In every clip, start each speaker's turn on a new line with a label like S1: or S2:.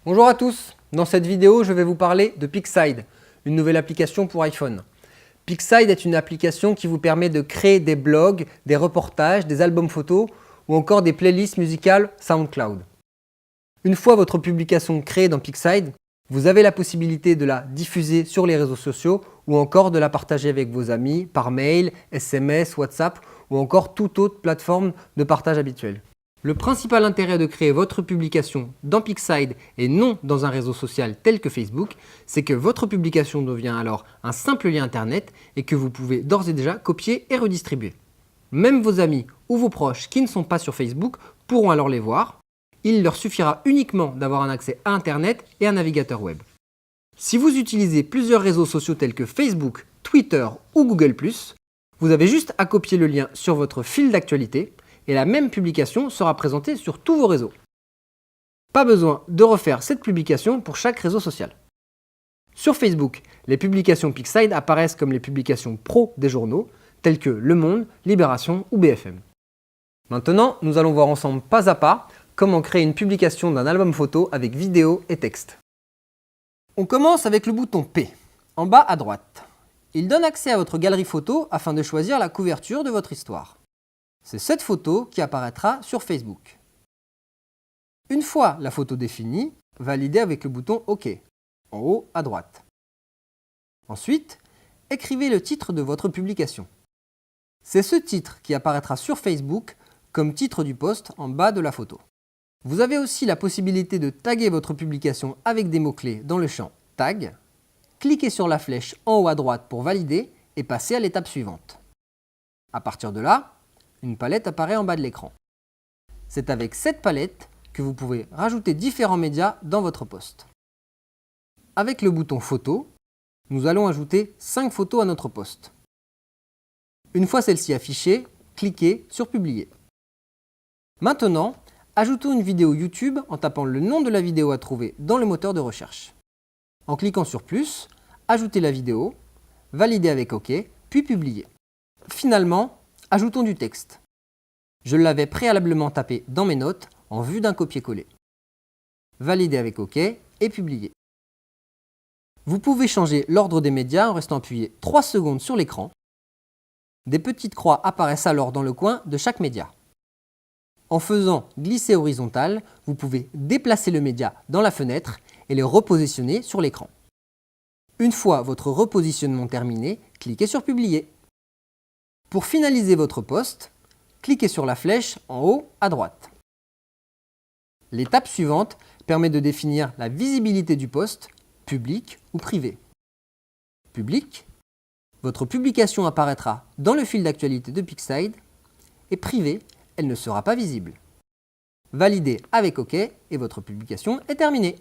S1: Bonjour à tous, dans cette vidéo je vais vous parler de Picside, une nouvelle application pour iPhone. Picside est une application qui vous permet de créer des blogs, des reportages, des albums photos ou encore des playlists musicales SoundCloud. Une fois votre publication créée dans Picside, vous avez la possibilité de la diffuser sur les réseaux sociaux ou encore de la partager avec vos amis par mail, SMS, WhatsApp ou encore toute autre plateforme de partage habituelle. Le principal intérêt de créer votre publication dans Picside et non dans un réseau social tel que Facebook, c'est que votre publication devient alors un simple lien internet et que vous pouvez d'ores et déjà copier et redistribuer. Même vos amis ou vos proches qui ne sont pas sur Facebook pourront alors les voir. Il leur suffira uniquement d'avoir un accès à internet et un navigateur web. Si vous utilisez plusieurs réseaux sociaux tels que Facebook, Twitter ou Google+, vous avez juste à copier le lien sur votre fil d'actualité et la même publication sera présentée sur tous vos réseaux. Pas besoin de refaire cette publication pour chaque réseau social. Sur Facebook, les publications Picside apparaissent comme les publications pro des journaux, tels que Le Monde, Libération ou BFM. Maintenant, nous allons voir ensemble pas à pas comment créer une publication d'un album photo avec vidéo et texte. On commence avec le bouton P, en bas à droite. Il donne accès à votre galerie photo afin de choisir la couverture de votre histoire. C'est cette photo qui apparaîtra sur Facebook. Une fois la photo définie, validez avec le bouton OK, en haut à droite. Ensuite, écrivez le titre de votre publication. C'est ce titre qui apparaîtra sur Facebook comme titre du post en bas de la photo. Vous avez aussi la possibilité de taguer votre publication avec des mots-clés dans le champ Tag. Cliquez sur la flèche en haut à droite pour valider et passer à l'étape suivante. À partir de là, une palette apparaît en bas de l'écran. C'est avec cette palette que vous pouvez rajouter différents médias dans votre post. Avec le bouton Photo, nous allons ajouter 5 photos à notre post. Une fois celle-ci affichée, cliquez sur Publier. Maintenant, ajoutons une vidéo YouTube en tapant le nom de la vidéo à trouver dans le moteur de recherche. En cliquant sur Plus, ajoutez la vidéo, validez avec OK, puis Publier. Finalement, ajoutons du texte. Je l'avais préalablement tapé dans mes notes en vue d'un copier-coller. Validez avec OK et Publier. Vous pouvez changer l'ordre des médias en restant appuyé 3 secondes sur l'écran. Des petites croix apparaissent alors dans le coin de chaque média. En faisant glisser horizontal, vous pouvez déplacer le média dans la fenêtre et le repositionner sur l'écran. Une fois votre repositionnement terminé, cliquez sur Publier. Pour finaliser votre post, cliquez sur la flèche en haut à droite. L'étape suivante permet de définir la visibilité du post, public ou privé. Public, votre publication apparaîtra dans le fil d'actualité de Picside, et privé, elle ne sera pas visible. Validez avec OK et votre publication est terminée.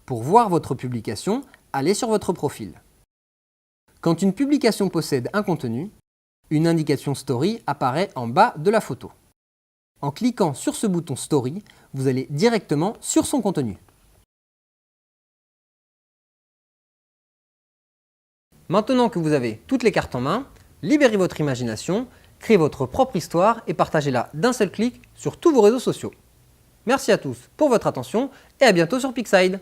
S1: Pour voir votre publication, allez sur votre profil. Quand une publication possède un contenu, une indication Story apparaît en bas de la photo. En cliquant sur ce bouton Story, vous allez directement sur son contenu. Maintenant que vous avez toutes les cartes en main, libérez votre imagination, créez votre propre histoire et partagez-la d'un seul clic sur tous vos réseaux sociaux. Merci à tous pour votre attention et à bientôt sur Picside.